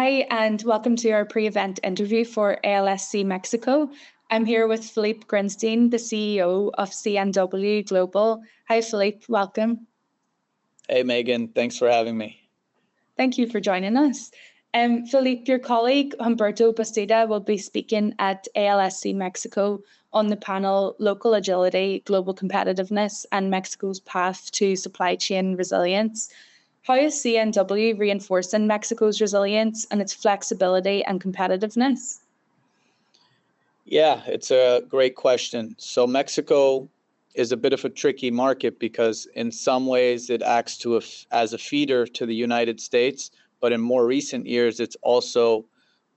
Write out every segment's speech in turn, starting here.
Hi, and welcome to our pre-event interview for ALSC Mexico. I'm here with Philippe Grinstein, the CEO of CNW Global. Hi, Philippe, welcome. Hey, Megan, thanks for having me. Thank you for joining us. Philippe, your colleague Humberto Bastida will be speaking at ALSC Mexico on the panel Local Agility, Global Competitiveness, and Mexico's Path to Supply Chain Resilience. How is CNW reinforcing Mexico's resilience and its flexibility and competitiveness? Yeah, it's a great question. So Mexico is a bit of a tricky market because in some ways it acts as a feeder to the United States, but in more recent years it's also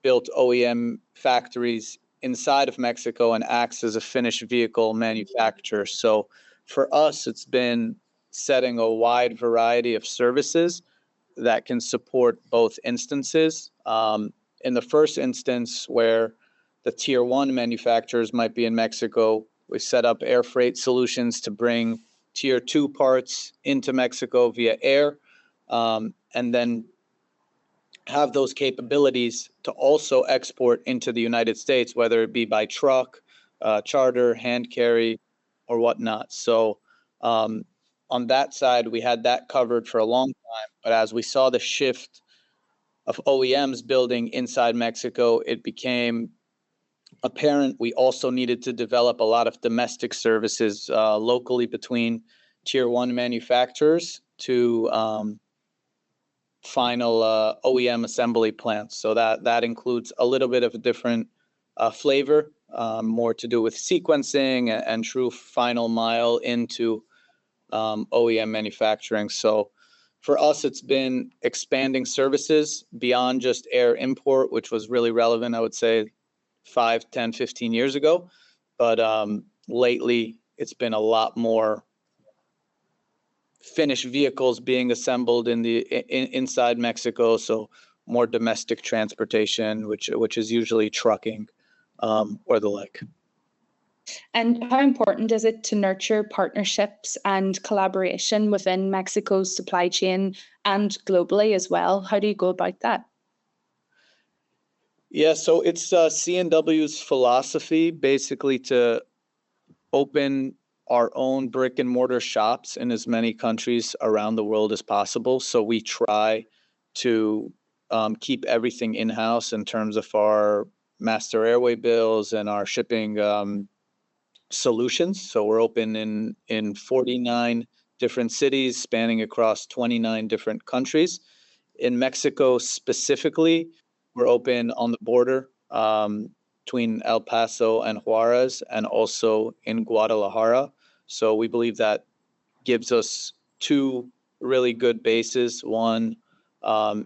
built OEM factories inside of Mexico and acts as a finished vehicle manufacturer. So for us, it's been setting a wide variety of services that can support both instances. In the first instance, where the tier one manufacturers might be in Mexico, we set up air freight solutions to bring tier two parts into Mexico via air, and then have those capabilities to also export into the United States, whether it be by truck, charter, hand carry, or whatnot. So on that side, we had that covered for a long time. But as we saw the shift of OEMs building inside Mexico, it became apparent we also needed to develop a lot of domestic services locally between tier one manufacturers to final OEM assembly plants. So that includes a little bit of a different flavor, more to do with sequencing and true final mile into OEM manufacturing. So for us, it's been expanding services beyond just air import, which was really relevant, I would say, 5, 10, 15 years ago. But lately, it's been a lot more finished vehicles being assembled inside Mexico. So more domestic transportation, which is usually trucking or the like. And how important is it to nurture partnerships and collaboration within Mexico's supply chain and globally as well? How do you go about that? Yeah, so it's CNW's philosophy basically to open our own brick and mortar shops in as many countries around the world as possible. So we try to keep everything in-house in terms of our master airway bills and our shipping solutions. So we're open in 49 different cities spanning across 29 different countries. In Mexico specifically, we're open on the border between El Paso and Juárez, and also in Guadalajara. So we believe that gives us two really good bases. One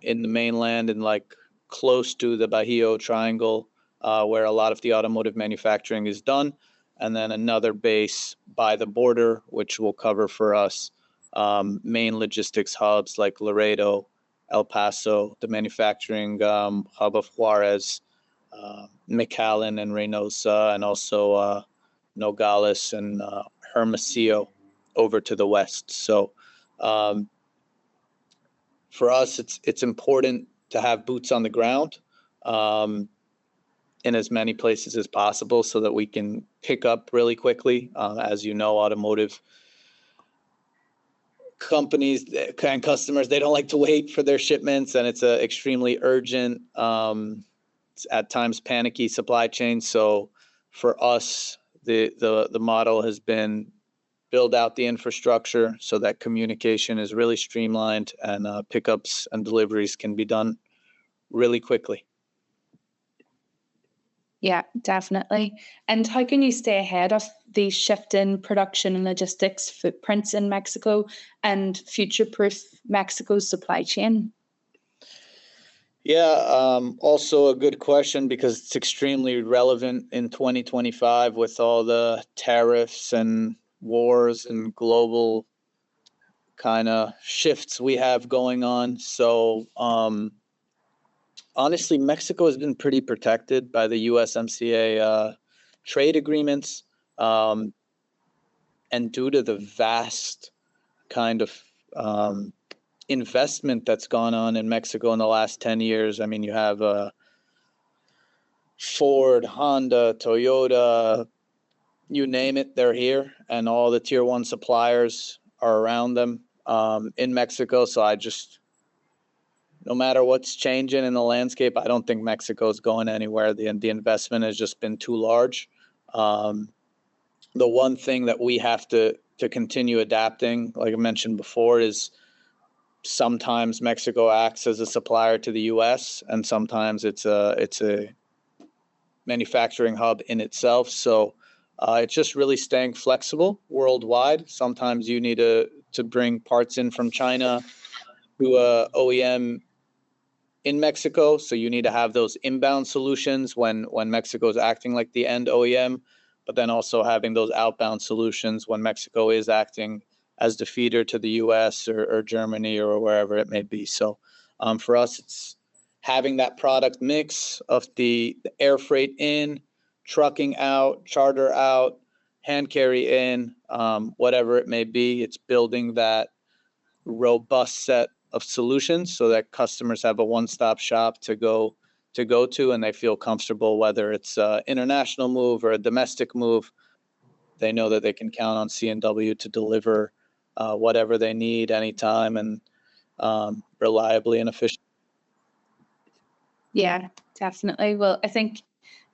in the mainland and like close to the Bajío Triangle, where a lot of the automotive manufacturing is done. And then another base by the border, which will cover for us main logistics hubs like Laredo, El Paso, the manufacturing hub of Juárez, McAllen and Reynosa, and also Nogales and Hermosillo over to the west. So for us, it's important to have boots on the ground in as many places as possible so that we can pick up really quickly. As you know, automotive companies and customers, they don't like to wait for their shipments, and it's a extremely urgent, at times panicky supply chain. So for us, the model has been build out the infrastructure so that communication is really streamlined and pickups and deliveries can be done really quickly. Yeah, definitely. And how can you stay ahead of the shift in production and logistics footprints in Mexico and future-proof Mexico's supply chain? Yeah, also a good question because it's extremely relevant in 2025 with all the tariffs and wars and global kind of shifts we have going on. So honestly, Mexico has been pretty protected by the USMCA trade agreements. And due to the vast kind of investment that's gone on in Mexico in the last 10 years. I mean, you have Ford, Honda, Toyota, you name it, they're here, and all the tier one suppliers are around them in Mexico. So no matter what's changing in the landscape, I don't think Mexico's going anywhere. The investment has just been too large. The one thing that we have to continue adapting, like I mentioned before, is sometimes Mexico acts as a supplier to the U.S. and sometimes it's a manufacturing hub in itself. So it's just really staying flexible worldwide. Sometimes you need to bring parts in from China to a OEM in Mexico. So you need to have those inbound solutions when Mexico is acting like the end OEM, but then also having those outbound solutions when Mexico is acting as the feeder to the US or Germany or wherever it may be. So for us, it's having that product mix of the air freight in, trucking out, charter out, hand carry in, whatever it may be. It's building that robust set of solutions so that customers have a one-stop shop to go to, and they feel comfortable, whether it's an international move or a domestic move. They know that they can count on CNW to deliver whatever they need anytime and reliably and efficiently. Yeah, definitely. Well, I think,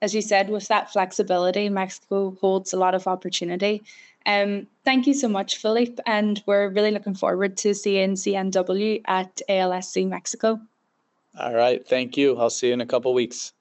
as you said, with that flexibility, Mexico holds a lot of opportunity. Thank you so much, Philippe, and we're really looking forward to seeing CNW at ALSC Mexico. All right, thank you. I'll see you in a couple weeks.